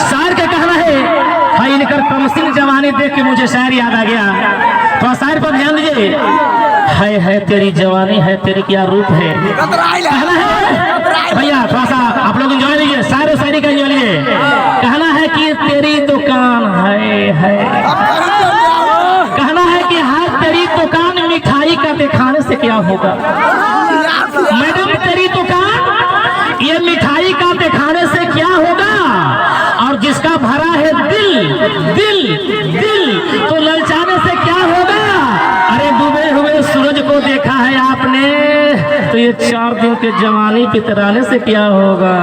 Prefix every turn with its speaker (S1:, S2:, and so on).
S1: शायर का कहना है भाई इनकर कमसिन जवानी देख के मुझे शायर याद आ गया। तो शायर पर ध्यान दीजिए। है तेरी जवानी है तेरे क्या रूप है, कहना है भैया थोड़ा सा आप लोग एंजॉय लीजिए, शायर और शायरी का एंजॉय लीजिए। कहना है कि तेरी दुकान है, कहना है कि हाँ तेरी दुकान मिठाई का दिखाने से क्या होगा। मैडम तेरी दुकान ये मिठाई का दिखाने से क्या होगा, और जिसका भरा है दिल दिल दिल तो ललचाने से क्या होगा। अरे डूबे हुए सूरज को देखा है आपने तो ये 4 दिन के जवानी पितराने से क्या होगा।